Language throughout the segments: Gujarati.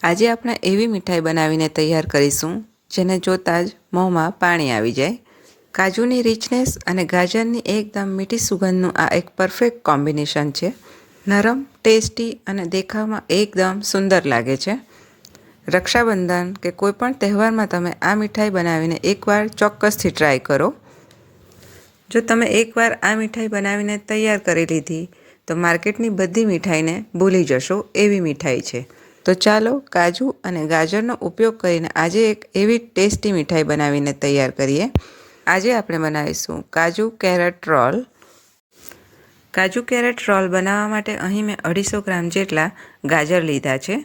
આજે આપણે એવી મીઠાઈ બનાવીને તૈયાર કરીશું જેને જોતાં જ મોંમાં પાણી આવી જાય। કાજુની રિચનેસ અને ગાજરની એકદમ મીઠી સુગંધનું આ એક પરફેક્ટ કોમ્બિનેશન છે। નરમ, ટેસ્ટી અને દેખાવમાં એકદમ સુંદર લાગે છે। રક્ષાબંધન કે કોઈપણ તહેવારમાં તમે આ મીઠાઈ બનાવીને એકવાર ચોક્કસથી ટ્રાય કરો। જો તમે એકવાર આ મીઠાઈ બનાવીને તૈયાર કરી લીધી તો માર્કેટની બધી મીઠાઈને ભૂલી જશો એવી મીઠાઈ છે। તો ચાલો કાજુ અને ગાજરનો ઉપયોગ કરીને આજે એક એવી ટેસ્ટી મીઠાઈ બનાવીને તૈયાર કરીએ। આજે આપણે બનાવીશું કાજુ કેરેટ રોલ। કાજુ કેરેટ રોલ બનાવવા માટે અહીં મેં 250 ગ્રામ જેટલા ગાજર લીધા છે।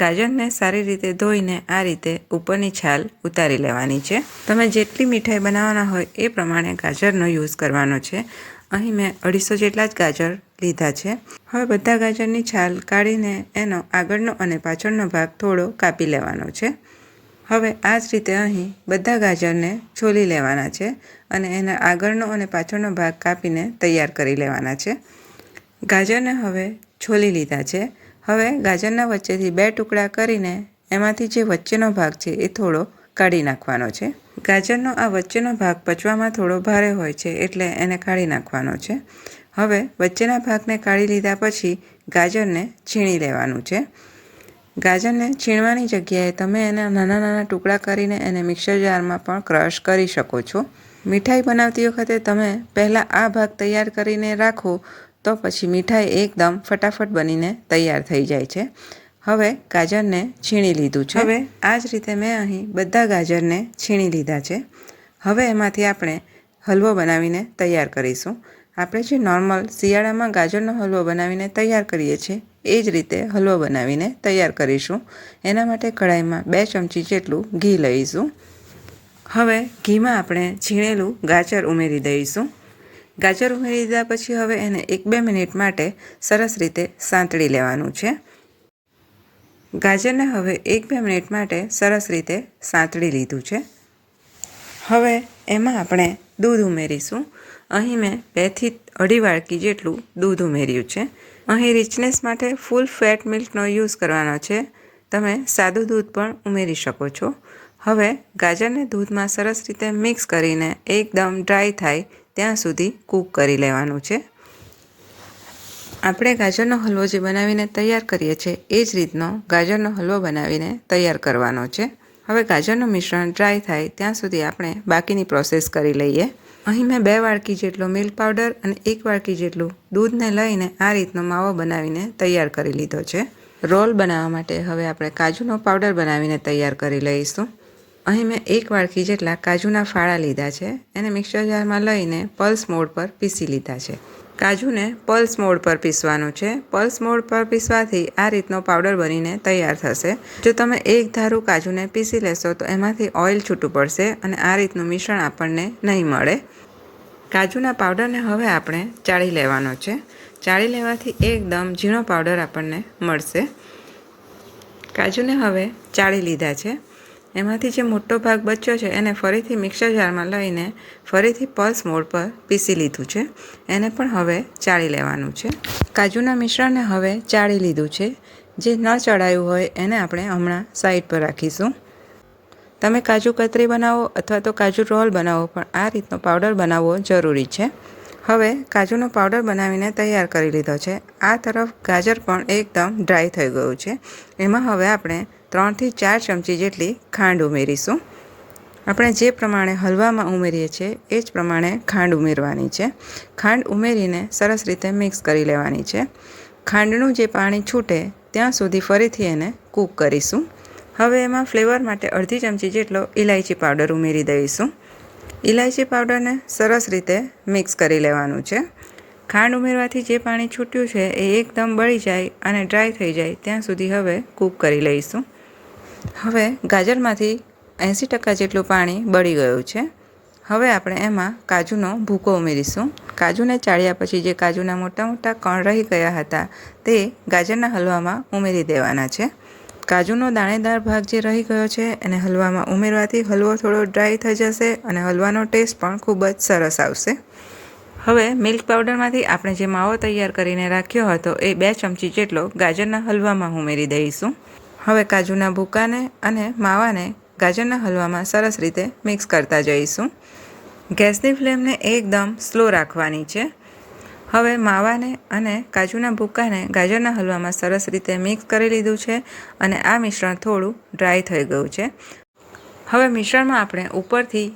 ગાજરને સારી રીતે ધોઈને આ રીતે ઉપરની છાલ ઉતારી લેવાની છે। તમે જેટલી મીઠાઈ બનાવવાના હોય એ પ્રમાણે ગાજરનો યુઝ કરવાનો છે। અહીં મેં 250 જેટલા જ ગાજર લીધા છે। હવે બધા ગાજરની છાલ કાઢીને એનો આગળનો અને પાછળનો ભાગ થોડો કાપી લેવાનો છે। હવે આ જ રીતે અહીં બધા ગાજરને છોલી લેવાના છે અને એના આગળનો અને પાછળનો ભાગ કાપીને તૈયાર કરી લેવાના છે। ગાજરને હવે છોલી લીધા છે। હવે ગાજરના વચ્ચેથી 2 ટુકડા કરીને એમાંથી જે વચ્ચેનો ભાગ છે એ થોડો કાઢી નાખવાનો છે। ગાજરનો આ વચ્ચેનો ભાગ પચવામાં થોડો ભારે હોય છે એટલે એને કાઢી નાખવાનો છે। હવે વચ્ચેના ભાગને કાઢી લીધા પછી ગાજરને છીણી લેવાનું છે। ગાજરને છીણવાની જગ્યાએ તમે એને નાના નાના ટુકડા કરીને એને મિક્સર જારમાં પણ ક્રશ કરી શકો છો। મીઠાઈ બનાવતી વખતે તમે પહેલાં આ ભાગ તૈયાર કરીને રાખો તો પછી મીઠાઈ એકદમ ફટાફટ બનીને તૈયાર થઈ જાય છે। હવે ગાજરને છીણી લીધું છે। હવે આ જ રીતે મેં અહીં બધા ગાજરને છીણી લીધા છે। હવે એમાંથી આપણે હલવો બનાવીને તૈયાર કરીશું। આપણે જે નોર્મલ શિયાળામાં ગાજરનો હલવો બનાવીને તૈયાર કરીએ છીએ એ જ રીતે હલવો બનાવીને તૈયાર કરીશું। એના માટે કઢાઈમાં 2 ચમચી જેટલું ઘી લઈશું। હવે ઘીમાં આપણે છીણેલું ગાજર ઉમેરી દઈશું। ગાજર ઉમેરી દીધા પછી હવે એને 1-2 મિનિટ માટે સરસ રીતે સાંતળી લેવાનું છે। ગાજરને હવે 1-2 મિનિટ માટે સરસ રીતે સાંતળી લીધું છે। હવે એમાં આપણે દૂધ ઉમેરીશું। અહીં મેં 2 થી 2.5 વાડકી જેટલું દૂધ ઉમેર્યું છે। અહીં રિચનેસ માટે ફૂલ ફેટ મિલ્કનો યુઝ કરવાનો છે। તમે સાદું દૂધ પણ ઉમેરી શકો છો। હવે ગાજરને દૂધમાં સરસ રીતે મિક્સ કરીને એકદમ ડ્રાય થાય ત્યાં સુધી કૂક કરી લેવાનું છે। આપણે ગાજરનો હલવો જે બનાવીને તૈયાર કરીએ છીએ એ જ રીતનો ગાજરનો હલવો બનાવીને તૈયાર કરવાનો છે। હવે ગાજરનું મિશ્રણ ડ્રાય થાય ત્યાં સુધી આપણે બાકીની પ્રોસેસ કરી લઈએ। અહીં મેં 2 વાડકી જેટલો મિલ્ક પાવડર અને 1 વાડકી જેટલું દૂધને લઈને આ રીતનો માવો બનાવીને તૈયાર કરી લીધો છે। રોલ બનાવવા માટે હવે આપણે કાજુનો પાવડર બનાવીને તૈયાર કરી લઈશું। અહીં મેં 1 વાડકી જેટલા કાજુના ફાળા લીધા છે। એને મિક્સર જારમાં લઈને પલ્સ મોડ પર પીસી લીધા છે। કાજુને પલ્સ મોડ પર પીસવાનું છે। પલ્સ મોડ પર પીસવાથી આ રીતનો પાવડર બનીને તૈયાર થશે। જો તમે એક ધારું કાજુને પીસી લેશો તો એમાંથી ઓઇલ છૂટું પડશે અને આ રીતનું મિશ્રણ આપણને નહીં મળે। કાજુના પાવડરને હવે આપણે ચાળી લેવાનો છે। ચાળી લેવાથી એકદમ ઝીણો પાવડર આપણને મળશે। કાજુને હવે ચાળી લીધા છે। એમાંથી જે મોટો ભાગ બચ્યો છે એને ફરીથી મિક્સર જારમાં લઈને ફરીથી પલ્સ મોડ પર પીસી લીધું છે। એને પણ હવે ચાળી લેવાનું છે। કાજુના મિશ્રણને હવે ચાળી લીધું છે। જે ન ચડાયું હોય એને આપણે હમણાં સાઈડ પર રાખીશું। તમે કાજુ કતરી બનાવો અથવા તો કાજુ રોલ બનાવો પણ આ રીતનો પાવડર બનાવવો જરૂરી છે। હવે કાજુનો પાવડર બનાવીને તૈયાર કરી લીધો છે। આ તરફ ગાજર પણ એકદમ ડ્રાય થઈ ગયું છે। એમાં હવે આપણે 3 થી 4 ચમચી જેટલી ખાંડ ઉમેરીશું। આપણે જે પ્રમાણે હલવામાં ઉમેરીએ છીએ એ જ પ્રમાણે ખાંડ ઉમેરવાની છે। ખાંડ ઉમેરીને સરસ રીતે મિક્સ કરી લેવાની છે। ખાંડનું જે પાણી છૂટે ત્યાં સુધી ફરીથી એને કૂક કરીશું। હવે એમાં ફ્લેવર માટે અડધી ચમચી જેટલો ઇલાયચી પાવડર ઉમેરી દઈશું। ઇલાયચી પાવડરને સરસ રીતે મિક્સ કરી લેવાનું છે। ખાંડ ઉમેરવાથી જે પાણી છૂટ્યું છે એ એકદમ બળી જાય અને ડ્રાય થઈ જાય ત્યાં સુધી હવે કૂક કરી લઈશું। હવે ગાજરમાંથી 80% જેટલું પાણી બળી ગયું છે। હવે આપણે એમાં કાજુનો ભૂકો ઉમેરીશું। કાજુને ચાળ્યા પછી જે કાજુના મોટા મોટા કણ રહી ગયા હતા તે ગાજરના હલવામાં ઉમેરી દેવાના છે। કાજુનો દાણેદાર ભાગ જે રહી ગયો છે એને હલવામાં ઉમેરવાથી હલવો થોડો ડ્રાય થઈ જશે અને હલવાનો ટેસ્ટ પણ ખૂબ જ સરસ આવશે। હવે મિલ્ક પાવડરમાંથી આપણે જે માવો તૈયાર કરીને રાખ્યો હતો એ 2 ચમચી જેટલો ગાજરના હલવામાં ઉમેરી દઈશું। હવે કાજુના ભૂકાને અને માવાને ગાજરના હલવામાં સરસ રીતે મિક્સ કરતા જઈશું. ગેસની ફ્લેમને એકદમ સ્લો રાખવાની છે. હવે માવાને અને કાજુના ભૂકાને ગાજરના હલવામાં સરસ રીતે મિક્સ કરી લીધું છે અને આ મિશ્રણ થોડું ડ્રાય થઈ ગયું છે. હવે મિશ્રણમાં આપણે ઉપરથી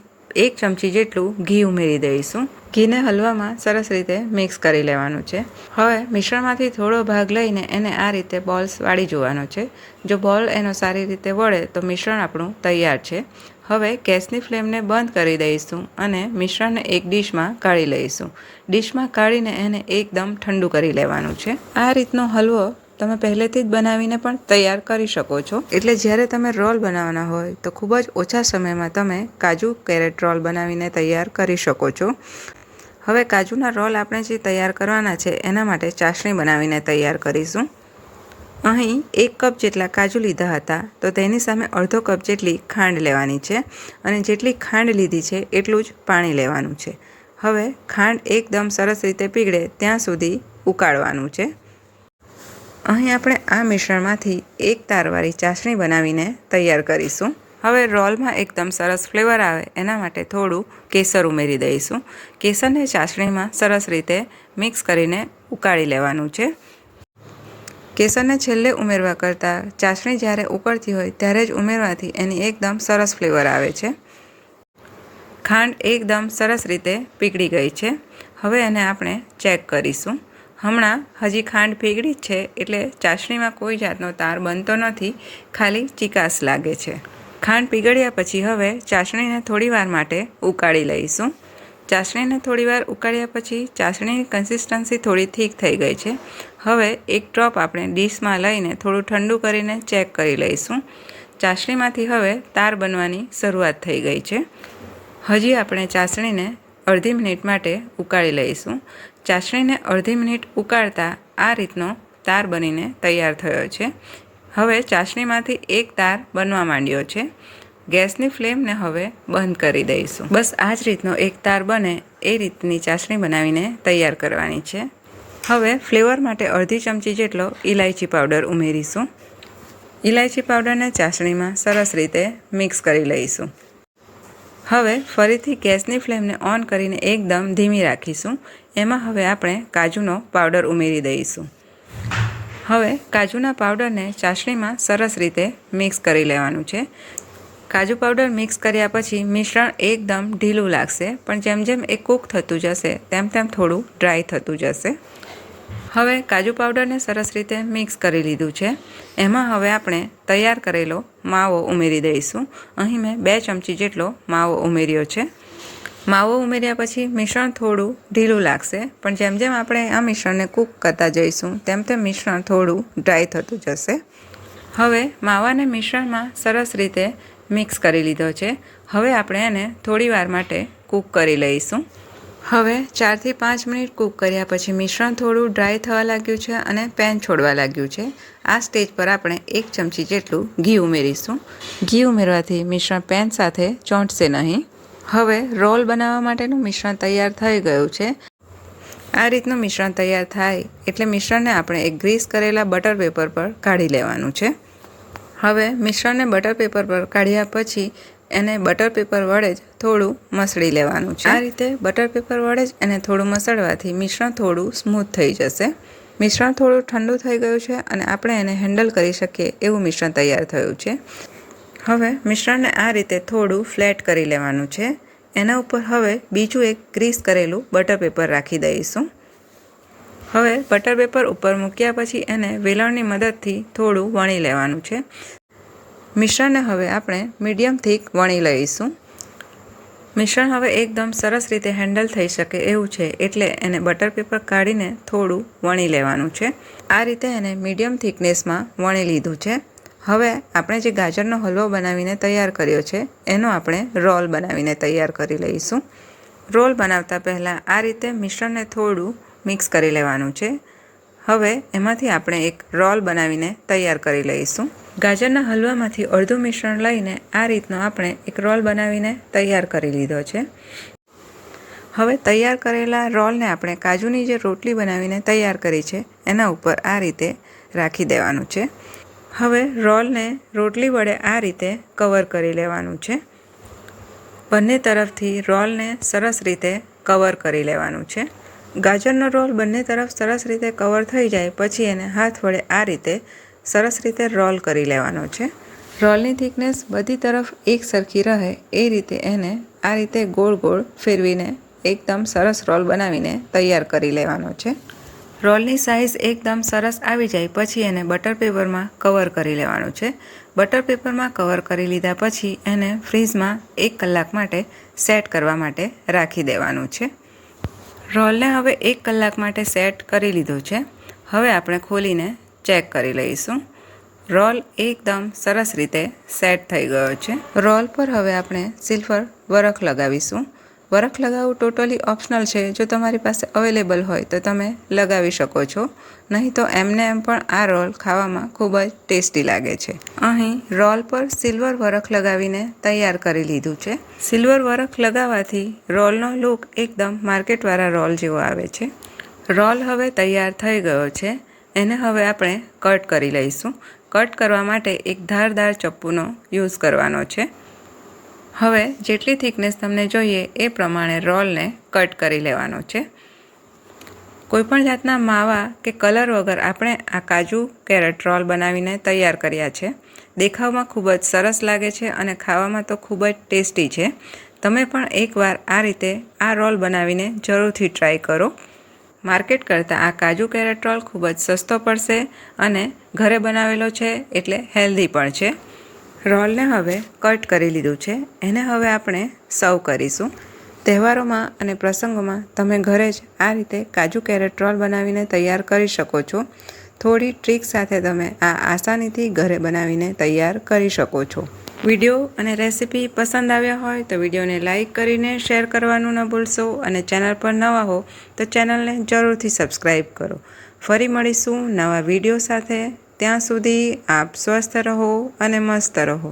1 ચમચી જેટલું ઘી ઉમેરી દઈશું. ઘીને હલવામાં સરસ રીતે મિક્સ કરી લેવાનું છે. હવે મિશ્રણમાંથી થોડો ભાગ લઈને એને આ રીતે બોલ્સ વાળી જોવાનો છે. જો બોલ એનો સારી રીતે વળે તો મિશ્રણ આપણું તૈયાર છે. હવે ગેસની ફ્લેમને બંધ કરી દઈશું અને મિશ્રણને એક ડીશમાં કાઢી લઈશું. ડીશમાં કાઢીને એને એકદમ ઠંડુ કરી લેવાનું છે. આ રીતનો હલવો તમે પહેલેથી જ બનાવીને પણ તૈયાર કરી શકો છો. એટલે જ્યારે તમે રોલ બનાવવાના હોય તો ખૂબ જ ઓછા સમયમાં તમે કાજુ કેરેટ રોલ બનાવીને તૈયાર કરી શકો છો. હવે કાજુના રોલ આપણે જે તૈયાર કરવાના છે એના માટે ચાસણી બનાવીને તૈયાર કરીશું. અહીં 1 કપ જેટલા કાજુ લીધા હતા તો તેની સામે અડધો કપ જેટલી ખાંડ લેવાની છે અને જેટલી ખાંડ લીધી છે એટલું જ પાણી લેવાનું છે. હવે ખાંડ એકદમ સરસ રીતે પીગળે ત્યાં સુધી ઉકાળવાનું છે. અહીં આપણે આ મિશ્રણમાંથી એક તારવાળી ચાસણી બનાવીને તૈયાર કરીશું. હવે રોલમાં એકદમ સરસ ફ્લેવર આવે એના માટે થોડું કેસર ઉમેરી દઈશું. કેસરને ચાસણીમાં સરસ રીતે મિક્સ કરીને ઉકાળી લેવાનું છે. કેસરને છેલ્લે ઉમેરવા કરતાં ચાસણી જ્યારે ઉકળતી હોય ત્યારે જ ઉમેરવાથી એની એકદમ સરસ ફ્લેવર આવે છે. ખાંડ એકદમ સરસ રીતે પીગળી ગઈ છે. હવે એને આપણે ચેક કરીશું. હમણાં હજી ખાંડ પીગળી જ છે એટલે ચાસણીમાં કોઈ જાતનો તાર બનતો નથી, ખાલી ચીકાશ લાગે છે. ખાંડ પીગળ્યા પછી હવે ચાસણીને થોડીવાર માટે ઉકાળી લઈશું. ચાસણીને થોડીવાર ઉકાળ્યા પછી ચાસણીની કન્સિસ્ટન્સી થોડી થીક થઈ ગઈ છે. હવે એક ડ્રોપ આપણે ડીશમાં લઈને થોડું ઠંડુ કરીને ચેક કરી લઈશું. ચાસણીમાંથી હવે તાર બનવાની શરૂઆત થઈ ગઈ છે. હજી આપણે ચાસણીને અડધી મિનિટ માટે ઉકાળી લઈશું. ચાસણીને અડધી મિનિટ ઉકાળતા આ રીતનો તાર બનીને તૈયાર થયો છે. હવે ચાસણીમાંથી એક તાર બનવા માંડ્યો છે. ગેસની ફ્લેમને હવે બંધ કરી દઈશું. બસ આ જ રીતનો એક તાર બને એ રીતની ચાસણી બનાવીને તૈયાર કરવાની છે. હવે ફ્લેવર માટે અડધી ચમચી જેટલો ઇલાયચી પાવડર ઉમેરીશું. ઇલાયચી પાવડરને ચાસણીમાં સરસ રીતે મિક્સ કરી લઈશું. હવે ફરીથી ગેસની ફ્લેમને ઓન કરીને એકદમ ધીમી રાખીશું. એમાં હવે આપણે કાજુનો પાવડર ઉમેરી દઈશું. હવે કાજુના પાવડરને ચાસણીમાં સરસ રીતે મિક્સ કરી લેવાનું છે. કાજુ પાવડર મિક્સ કર્યા પછી મિશ્રણ એકદમ ઢીલું લાગશે, પણ જેમ જેમ એ કૂક થતું જશે તેમ તેમ થોડું ડ્રાય થતું જશે. હવે કાજુ પાવડરને સરસ રીતે મિક્સ કરી લીધું છે. એમાં હવે આપણે તૈયાર કરેલો માવો ઉમેરી દઈશું. અહીં મેં 2 ચમચી જેટલો માવો ઉમેર્યો છે. માવો ઉમેર્યા પછી મિશ્રણ થોડું ઢીલું લાગશે, પણ જેમ જેમ આપણે આ મિશ્રણને કૂક કરતા જઈશું તેમ તેમ મિશ્રણ થોડું ડ્રાય થતું જશે. હવે માવાને મિશ્રણમાં સરસ રીતે મિક્સ કરી લીધો છે. હવે આપણે એને થોડી વાર માટે કૂક કરી લઈશું. હવે 4 થી 5 મિનિટ કૂક કર્યા પછી મિશ્રણ થોડું ડ્રાય થવા લાગ્યું છે અને પેન છોડવા લાગ્યું છે. આ સ્ટેજ પર આપણે 1 ચમચી જેટલું ઘી ઉમેરીશું. ઘી ઉમેરવાથી મિશ્રણ પેન સાથે ચોંટશે નહીં. હવે રોલ બનાવવા માટેનું મિશ્રણ તૈયાર થઈ ગયું છે. આ રીતનું મિશ્રણ તૈયાર થાય એટલે મિશ્રણને આપણે એક ગ્રીસ કરેલા બટર પેપર પર કાઢી લેવાનું છે. હવે મિશ્રણને બટર પેપર પર કાઢ્યા પછી એને બટર પેપર વડે જ થોડું મસળી લેવાનું છે. આ રીતે બટર પેપર વડે જ એને થોડું મસળવાથી મિશ્રણ થોડું સ્મૂથ થઈ જશે. મિશ્રણ થોડું ઠંડુ થઈ ગયું છે અને આપણે એને હેન્ડલ કરી શકીએ એવું મિશ્રણ તૈયાર થયું છે. હવે મિશ્રણને આ રીતે થોડું ફ્લેટ કરી લેવાનું છે. એના ઉપર હવે બીજું એક ગ્રીસ કરેલું બટર પેપર રાખી દઈશું. હવે બટર પેપર ઉપર મૂક્યા પછી એને વેલણની મદદથી થોડું વણી લેવાનું છે. મિશ્રણને હવે આપણે મીડિયમ થીક વણી લઈશું. મિશ્રણ હવે એકદમ સરસ રીતે હેન્ડલ થઈ શકે એવું છે એટલે એને બટર પેપર કાઢીને થોડું વણી લેવાનું છે. આ રીતે એને મીડિયમ થિકનેસમાં વણી લીધું છે. હવે આપણે જે ગાજરનો હલવો બનાવીને તૈયાર કર્યો છે એનો આપણે રોલ બનાવીને તૈયાર કરી લઈશું. રોલ બનાવતા પહેલાં આ રીતે મિશ્રણને થોડું મિક્સ કરી લેવાનું છે. હવે એમાંથી આપણે એક રોલ બનાવીને તૈયાર કરી લઈશું. ગાજરના હલવામાંથી અડધું મિશ્રણ લઈને આ રીતનો આપણે એક રોલ બનાવીને તૈયાર કરી લીધો છે. હવે તૈયાર કરેલા રોલને આપણે કાજુની જે રોટલી બનાવીને તૈયાર કરી છે એના ઉપર આ રીતે રાખી દેવાનું છે. હવે રોલને રોટલી વડે આ રીતે કવર કરી લેવાનું છે. બંને તરફથી રોલને સરસ રીતે કવર કરી લેવાનું છે. ગાજરનો રોલ બંને તરફ સરસ રીતે કવર થઈ જાય પછી એને હાથ વડે આ રીતે સરસ રીતે રોલ કરી લેવાનો છે. રોલની થિકનેસ બધી તરફ એક સરખી રહે એ રીતે એને આ રીતે ગોળ ગોળ ફેરવીને એકદમ સરસ રોલ બનાવીને તૈયાર કરી લેવાનો છે. રોલની સાઇઝ એકદમ સરસ આવી જાય પછી એને બટર પેપરમાં કવર કરી લેવાનું છે. બટર પેપરમાં કવર કરી લીધા પછી એને ફ્રીઝમાં 1 કલાક માટે સેટ કરવા માટે રાખી દેવાનું છે. રોલને હવે 1 કલાક માટે સેટ કરી લીધો છે. હવે આપણે ખોલીને ચેક કરી લઈશું. રોલ એકદમ સરસ રીતે સેટ થઈ ગયો છે. રોલ પર હવે આપણે સિલ્વર વરખ લગાવીશું. વરખ લગાવવું ટોટલી ઓપ્શનલ છે. જો તમારી પાસે અવેલેબલ હોય તો તમે લગાવી શકો છો, નહીં તો એમને એમ પણ આ રોલ ખાવામાં ખૂબ જ ટેસ્ટી લાગે છે. અહીં રોલ પર સિલ્વર વરખ લગાવીને તૈયાર કરી લીધું છે. સિલ્વર વરખ લગાવવાથી રોલનો લુક એકદમ માર્કેટવાળા રોલ જેવો આવે છે. રોલ હવે તૈયાર થઈ ગયો છે. એને હવે આપણે કટ કરી લઈશું. કટ કરવા માટે એક ધારદાર ચપ્પુનો યુઝ કરવાનો છે. હવે જેટલી થિકનેસ તમને જોઈએ એ પ્રમાણે રોલને કટ કરી લેવાનો છે. કોઈપણ જાતના માવા કે કલર વગર આપણે આ કાજુ કેરેટ રોલ બનાવીને તૈયાર કર્યા છે. દેખાવમાં ખૂબ જ સરસ લાગે છે અને ખાવામાં તો ખૂબ જ ટેસ્ટી છે. તમે પણ એકવાર આ રીતે આ રોલ બનાવીને જરૂરથી ટ્રાય કરો. માર્કેટ કરતાં આ કાજુ કેરેટ રોલ ખૂબ જ સસ્તો પડશે અને ઘરે બનાવેલો છે એટલે હેલ્ધી પણ છે. રોલને હવે કટ કરી લીધું છે. એને હવે આપણે સર્વ કરીશું. તહેવારોમાં અને પ્રસંગોમાં તમે ઘરે જ આ રીતે કાજુ કેરેટ રોલ બનાવીને તૈયાર કરી શકો છો. થોડી ટ્રીક સાથે તમે આ આસાનીથી ઘરે બનાવીને તૈયાર કરી શકો છો. વિડીયો અને રેસીપી પસંદ આવ્યા હોય તો વિડીયોને લાઇક કરીને શેર કરવાનું ન ભૂલશો અને ચેનલ પર નવા હો તો ચેનલને જરૂરથી સબસ્ક્રાઈબ કરો. ફરી મળીશું નવા વિડીયો સાથે. ત્યાં સુધી આપ સ્વસ્થ રહો અને મસ્ત રહો.